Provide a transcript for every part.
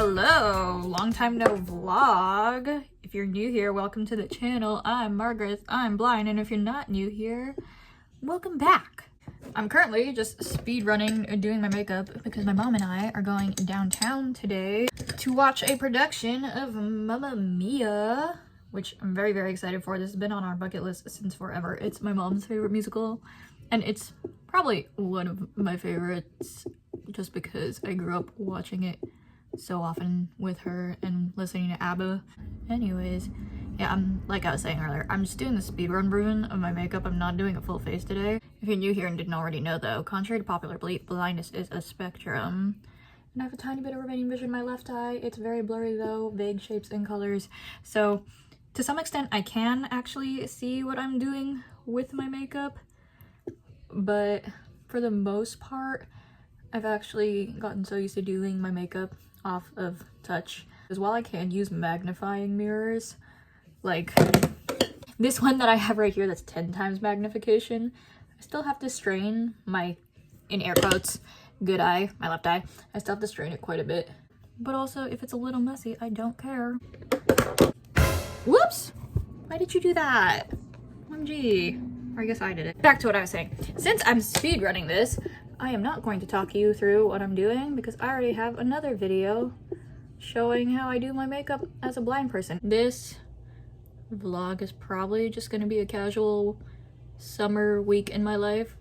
Hello, long time no vlog. If you're new here, welcome to the channel. I'm Margaret, I'm blind, and if you're not new here, welcome back. I'm currently just speed running and doing my makeup because my mom and I are going downtown today to watch a production of Mamma Mia, which I'm very, very excited for. This has been on our bucket list since forever. It's my mom's favorite musical, and it's probably one of my favorites just because I grew up watching it so often with her and listening to ABBA. Anyways, yeah, like I was saying earlier, I'm just doing the speedrun version of my makeup. I'm not doing a full face today. If you're new here and didn't already know though, contrary to popular belief, blindness is a spectrum. And I have a tiny bit of remaining vision in my left eye. It's very blurry though, vague shapes and colors. So to some extent, I can actually see what I'm doing with my makeup. But for the most part, I've actually gotten so used to doing my makeup off of touch. Because while I can use magnifying mirrors, like this one that I have right here that's 10 times magnification, I still have to strain my, in air quotes, good eye, my left eye. I still have to strain it quite a bit. But also, if it's a little messy, I don't care. Whoops! Why did you do that? OMG. Or I guess I did it. Back to what I was saying. Since I'm speed running this, I am not going to talk you through what I'm doing because I already have another video showing how I do my makeup as a blind person. This vlog is probably just going to be a casual summer week in my life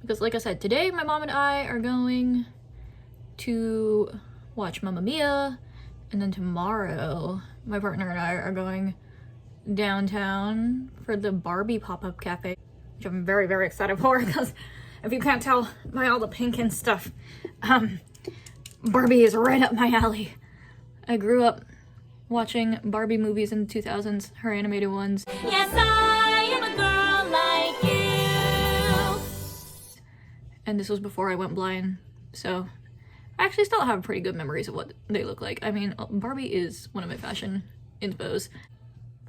because like I said, today my mom and I are going to watch Mamma Mia, and then tomorrow my partner and I are going downtown for the Barbie pop-up cafe, which I'm very, very excited for because if you can't tell by all the pink and stuff, Barbie is right up my alley. I grew up watching Barbie movies in the 2000s, her animated ones. Yes, I am a girl like you. And this was before I went blind, so I actually still have pretty good memories of what they look like. I mean, Barbie is one of my fashion inspos.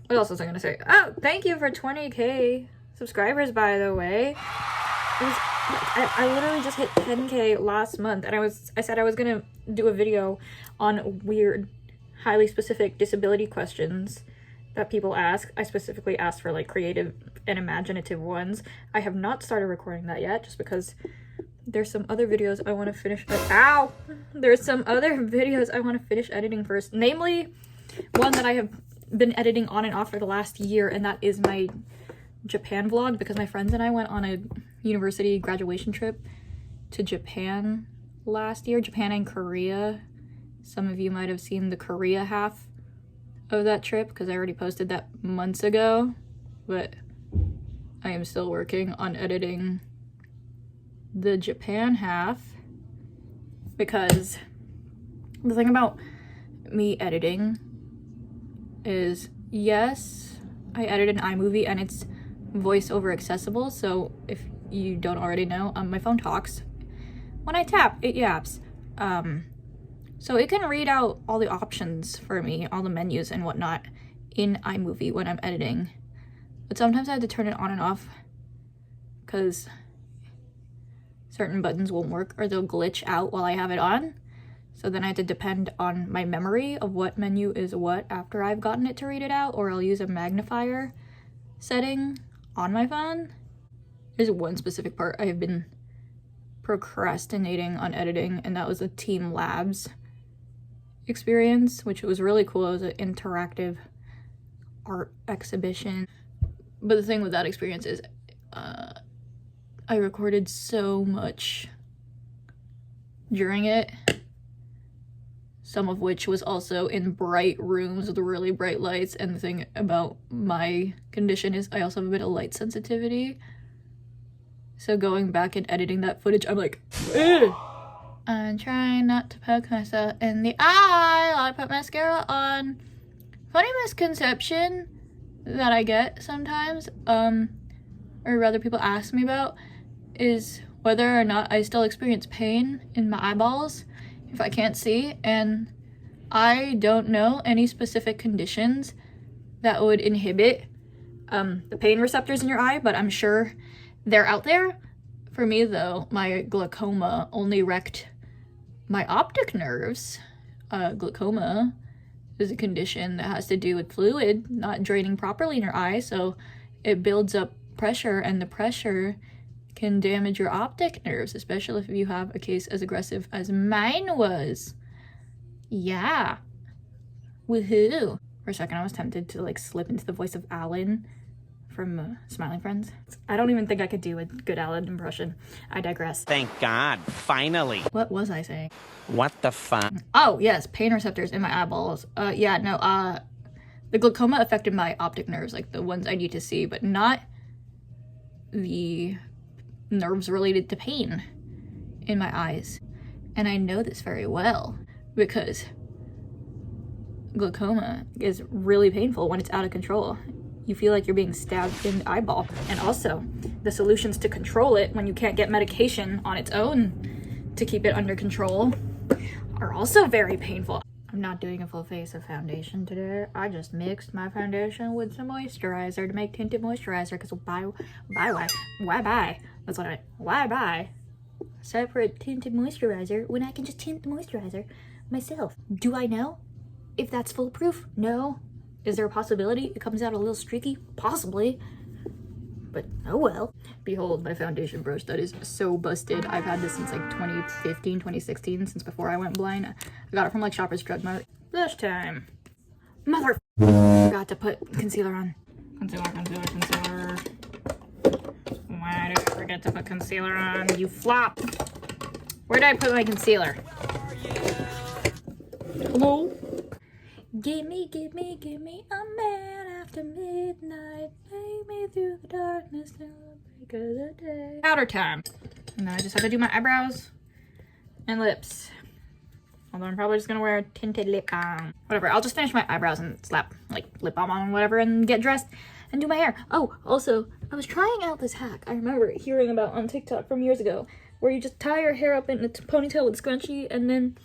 What else was I gonna say? Oh, thank you for 20k subscribers, by the way. I literally just hit 10k last month, and I said I was gonna do a video on weird, highly specific disability questions that people ask. I specifically asked for like creative and imaginative ones. I have not started recording that yet just because there's some other videos I want to finish. Ow! There's some other videos I want to finish editing first, namely one that I have been editing on and off for the last year, and that is my Japan vlog because my friends and I went on a university graduation trip to Japan last year. Japan and Korea. Some of you might have seen the Korea half of that trip because I already posted that months ago, but I am still working on editing the Japan half because the thing about me editing is, yes, I edit an iMovie and it's voiceover accessible, so if you don't already know, my phone talks. When I tap, it yaps. So it can read out all the options for me, all the menus and whatnot in iMovie when I'm editing. But sometimes I have to turn it on and off because certain buttons won't work or they'll glitch out while I have it on. So then I have to depend on my memory of what menu is what after I've gotten it to read it out, or I'll use a magnifier setting on my phone. There's one specific part I have been procrastinating on editing, and that was a Team Labs experience, which was really cool. It was an interactive art exhibition. But the thing with that experience is I recorded so much during it, some of which was also in bright rooms with really bright lights. And the thing about my condition is I also have a bit of light sensitivity. So going back and editing that footage, I'm like, ugh. I'm trying not to poke myself in the eye while I put mascara on. Funny misconception that I get sometimes, or rather people ask me about, is whether or not I still experience pain in my eyeballs if I can't see, and I don't know any specific conditions that would inhibit the pain receptors in your eye, but I'm sure they're out there. For me though, my glaucoma only wrecked my optic nerves. Glaucoma is a condition that has to do with fluid not draining properly in your eye, so it builds up pressure, and the pressure can damage your optic nerves, especially if you have a case as aggressive as mine was. Yeah. Woohoo. For a second, I was tempted to like slip into the voice of Alan from Smiling Friends. I don't even think I could do a good Alan impression. I digress. Thank God, finally. What was I saying? What the fuck? Oh, yes, pain receptors in my eyeballs. The glaucoma affected my optic nerves, like the ones I need to see, but not the nerves related to pain in my eyes. And I know this very well because glaucoma is really painful when it's out of control. You feel like you're being stabbed in the eyeball. And also, the solutions to control it when you can't get medication on its own to keep it under control are also very painful. I'm not doing a full face of foundation today. I just mixed my foundation with some moisturizer to make tinted moisturizer, because why buy? That's what I meant. Why buy separate tinted moisturizer when I can just tint the moisturizer myself? Do I know if that's foolproof? No. Is there a possibility it comes out a little streaky? Possibly. But oh well. Behold my foundation brush that is so busted. I've had this since like 2015, 2016, since before I went blind. I got it from like Shoppers Drug Mart. This time. Mother forgot to put concealer on. Concealer. Why did I forget to put concealer on? You flop. Where did I put my concealer? Hello? Give me a man after midnight. Take me through the darkness till the break of the day. Powder time. And then I just have to do my eyebrows and lips. Although I'm probably just gonna wear a tinted lip balm. Whatever, I'll just finish my eyebrows and slap like lip balm on whatever and get dressed and do my hair. Oh, also, I was trying out this hack I remember hearing about on TikTok from years ago, where you just tie your hair up in a ponytail with a scrunchie and then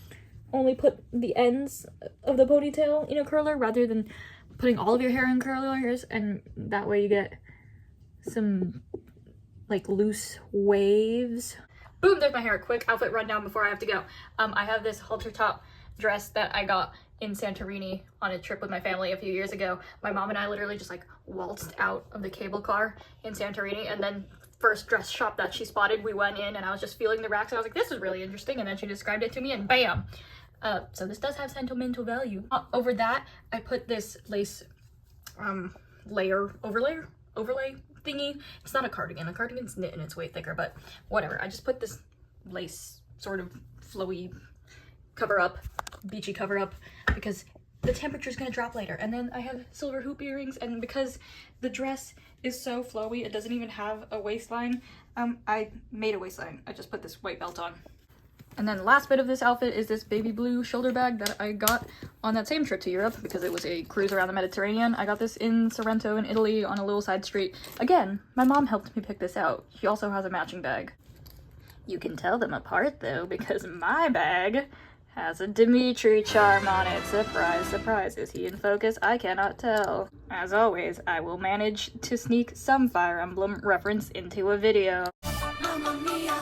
only put the ends of the ponytail in a curler rather than putting all of your hair in curlers, and that way you get some like loose waves. Boom, there's my hair. Quick outfit rundown before I have to go. I have this halter top dress that I got in Santorini on a trip with my family a few years ago. My mom and I literally just like waltzed out of the cable car in Santorini, and then first dress shop that she spotted, we went in and I was just feeling the racks and I was like, this is really interesting, and then she described it to me and bam. So this does have sentimental value. Over that, I put this lace overlay thingy. It's not a cardigan. The cardigan's knit and it's way thicker, but whatever. I just put this lace sort of flowy cover up, beachy cover up, because the temperature's gonna drop later. And then I have silver hoop earrings, and because the dress is so flowy, it doesn't even have a waistline. I made a waistline. I just put this white belt on. And then the last bit of this outfit is this baby blue shoulder bag that I got on that same trip to Europe because it was a cruise around the Mediterranean. I got this in Sorrento in Italy on a little side street. Again, my mom helped me pick this out. She also has a matching bag. You can tell them apart though, because my bag has a Dimitri charm on it. Surprise, surprise. Is he in focus? I cannot tell. As always, I will manage to sneak some Fire Emblem reference into a video. Mamma mia,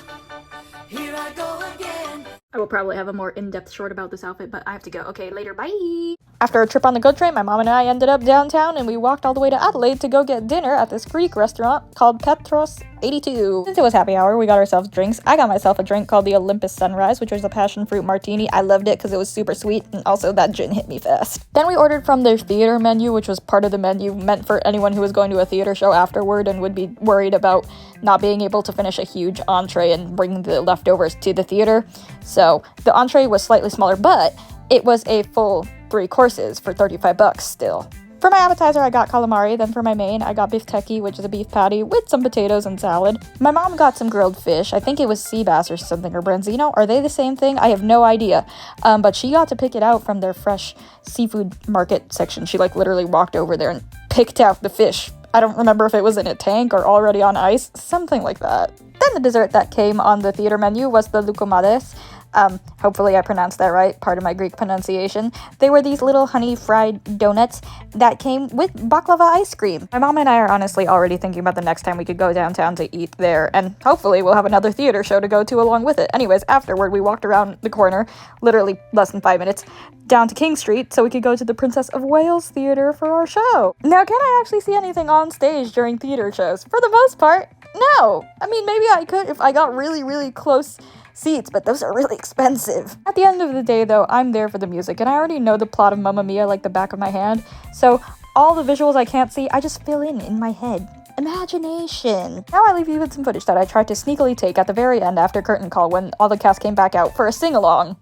here I go again. I will probably have a more in-depth short about this outfit, but I have to go. Okay, later, bye! After a trip on the GO train, my mom and I ended up downtown and we walked all the way to Adelaide to go get dinner at this Greek restaurant called Petros 82. Since it was happy hour, we got ourselves drinks. I got myself a drink called the Olympus Sunrise, which was a passion fruit martini. I loved it because it was super sweet, and also that gin hit me fast. Then we ordered from their theater menu, which was part of the menu meant for anyone who was going to a theater show afterward and would be worried about not being able to finish a huge entree and bring the leftovers to the theater. So the entree was slightly smaller, but it was a full 3 courses for $35 still. For my appetizer, I got calamari. Then for my main, I got bifteki, which is a beef patty with some potatoes and salad. My mom got some grilled fish. I think it was sea bass or something, or branzino. Are they the same thing? I have no idea. But she got to pick it out from their fresh seafood market section. She like literally walked over there and picked out the fish. I don't remember if it was in a tank or already on ice, something like that. Then the dessert that came on the theater menu was the lucomades. Hopefully I pronounced that right, part of my Greek pronunciation. They were these little honey fried donuts that came with baklava ice cream. My mom and I are honestly already thinking about the next time we could go downtown to eat there, and hopefully we'll have another theater show to go to along with it. Anyways, afterward we walked around the corner, literally less than 5 minutes, down to King Street so we could go to the Princess of Wales Theater for our show. Now, can I actually see anything on stage during theater shows? For the most part, no. I mean, maybe I could if I got really, really close seats, but those are really expensive. At the end of the day, though, I'm there for the music, and I already know the plot of Mamma Mia like the back of my hand, so all the visuals I can't see, I just fill in my head. Imagination. Now I leave you with some footage that I tried to sneakily take at the very end after curtain call when all the cast came back out for a sing-along.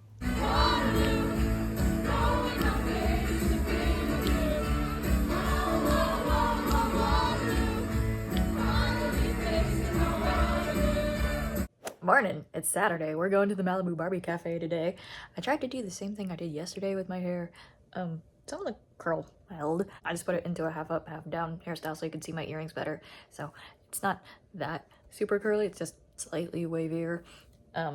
Morning, it's Saturday. We're going to the Malibu Barbie Cafe today. I tried to do the same thing I did yesterday with my hair. Some of the curl held. I just put it into a half up, half down hairstyle so you can see my earrings better. So it's not that super curly, it's just slightly wavier. I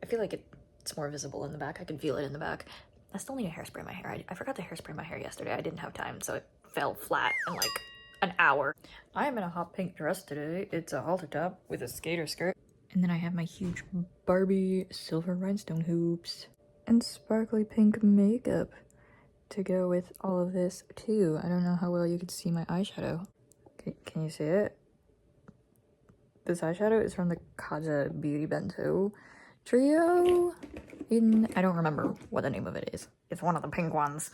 feel like it's more visible in the back. I can feel it in the back. I still need to hairspray my hair. I forgot to hairspray my hair yesterday. I didn't have time, so it fell flat in like an hour. I am in a hot pink dress today. It's a halter top with a skater skirt. And then I have my huge Barbie silver rhinestone hoops and sparkly pink makeup to go with all of this too. I don't know how well you can see my eyeshadow. Can you see it? This eyeshadow is from the Kaja Beauty Bento trio. I don't remember what the name of it is. It's one of the pink ones.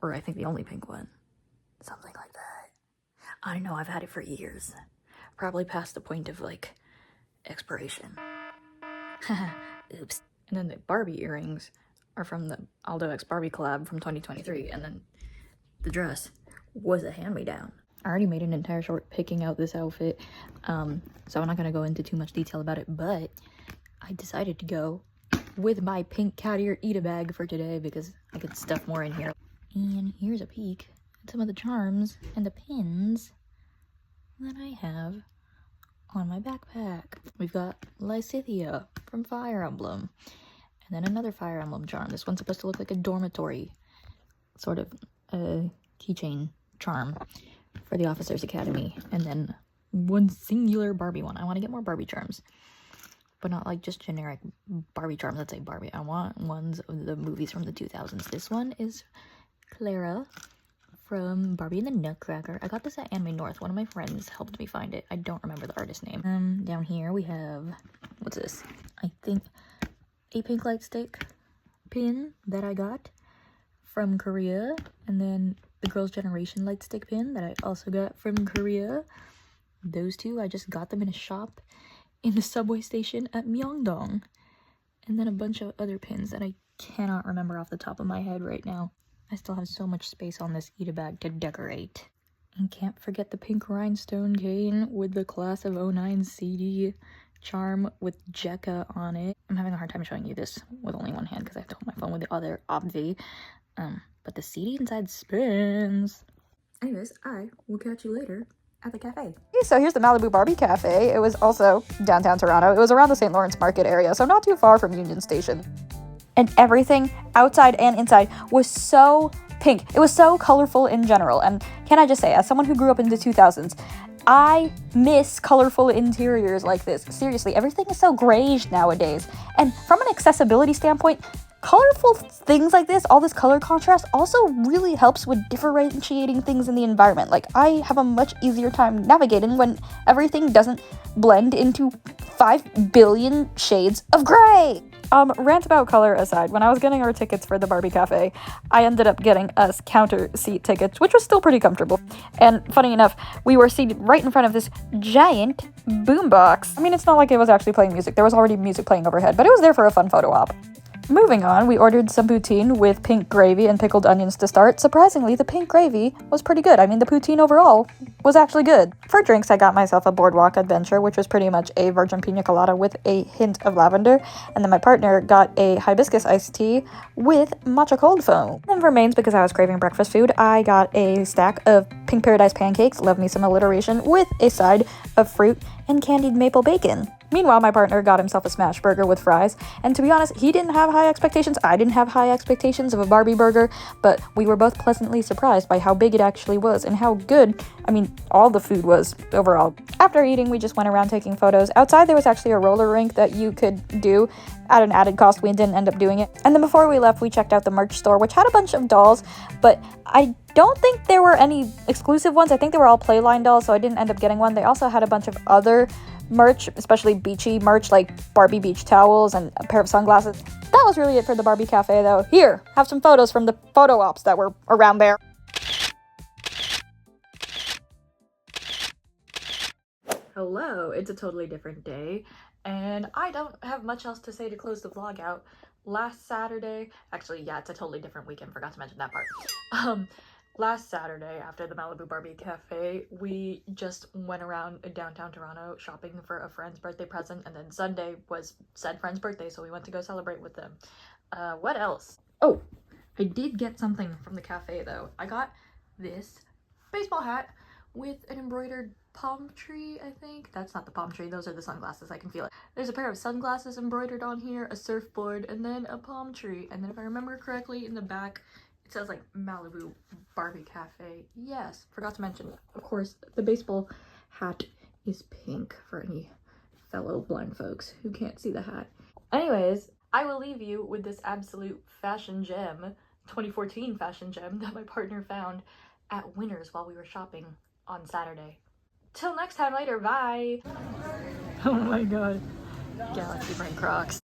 Or I think the only pink one. Something like that. I don't know, I've had it for years. Probably past the point of like expiration. Oops. And then the Barbie earrings are from the Aldo X Barbie collab from 2023, and then the dress was a hand-me-down. I already made an entire short picking out this outfit, so I'm not gonna go into too much detail about it, but I decided to go with my pink cat ear eat-a bag for today because I could stuff more in here. And here's a peek at some of the charms and the pins that I have on my backpack. We've got Lysithea from Fire Emblem, and then another Fire Emblem charm. This one's supposed to look like a dormitory, sort of a keychain charm for the Officers Academy, and then one singular Barbie one. I want to get more Barbie charms, but not like just generic Barbie charms that say Barbie. I want ones of the movies from the 2000s. This one is Clara from Barbie and the Nutcracker. I got this at Anime North. One of my friends helped me find it. I don't remember the artist name. Down here we have, what's this? I think a pink light stick pin that I got from Korea. And then the Girls' Generation light stick pin that I also got from Korea. Those two, I just got them in a shop in the subway station at Myeongdong. And then a bunch of other pins that I cannot remember off the top of my head right now. I still have so much space on this eat-a bag to decorate. And can't forget the pink rhinestone cane with the Class of 09 CD charm with Jekka on it. I'm having a hard time showing you this with only one hand because I have to hold my phone with the other, obvi. But the CD inside spins. Anyways, I will catch you later at the cafe. Okay, so here's the Malibu Barbie Cafe. It was also downtown Toronto. It was around the St. Lawrence Market area, so not too far from Union Station. And everything outside and inside was so pink. It was so colorful in general. And can I just say, as someone who grew up in the 2000s, I miss colorful interiors like this. Seriously, everything is so grayish nowadays. And from an accessibility standpoint, colorful things like this, all this color contrast, also really helps with differentiating things in the environment. Like, I have a much easier time navigating when everything doesn't blend into 5 billion shades of gray. Rant about color aside, when I was getting our tickets for the Barbie Cafe, I ended up getting us counter seat tickets, which was still pretty comfortable. And funny enough, we were seated right in front of this giant boombox. I mean, it's not like it was actually playing music. There was already music playing overhead, but it was there for a fun photo op. Moving on, we ordered some poutine with pink gravy and pickled onions to start. Surprisingly, the pink gravy was pretty good. I mean, the poutine overall was actually good. For drinks, I got myself a Boardwalk Adventure, which was pretty much a virgin pina colada with a hint of lavender. And then my partner got a hibiscus iced tea with matcha cold foam. And for mains, because I was craving breakfast food, I got a stack of Pink Paradise pancakes, love me some alliteration, with a side of fruit and candied maple bacon. Meanwhile, my partner got himself a smash burger with fries, and to be honest, he didn't have high expectations. I didn't have high expectations of a Barbie burger, but we were both pleasantly surprised by how big it actually was and how good, all the food was overall. After eating, we just went around taking photos. Outside, there was actually a roller rink that you could do at an added cost. We didn't end up doing it. And then before we left, we checked out the merch store, which had a bunch of dolls, but I don't think there were any exclusive ones. I think they were all Playline dolls, so I didn't end up getting one. They also had a bunch of other merch, especially beachy merch like Barbie beach towels and a pair of sunglasses. That was really it for the Barbie Cafe though. Here, have some photos from the photo ops that were around there. Hello, it's a totally different day, and I don't have much else to say to close the vlog out. Last Saturday, actually, yeah, it's a totally different weekend, forgot to mention that part. Last Saturday, after the Malibu Barbie Cafe, we just went around downtown Toronto shopping for a friend's birthday present, and then Sunday was said friend's birthday, so we went to go celebrate with them. What else? Oh, I did get something from the cafe, though. I got this baseball hat with an embroidered palm tree, I think. That's not the palm tree, those are the sunglasses, I can feel it. There's a pair of sunglasses embroidered on here, a surfboard, and then a palm tree. And then if I remember correctly, in the back, it says like Malibu Barbie Cafe. Yes, forgot to mention, of course, the baseball hat is pink for any fellow blind folks who can't see the hat. Anyways, I will leave you with this absolute fashion gem, 2014 fashion gem that my partner found at Winners while we were shopping on Saturday. Till next time, later, bye! Oh my god. Galaxy Brain Crocs.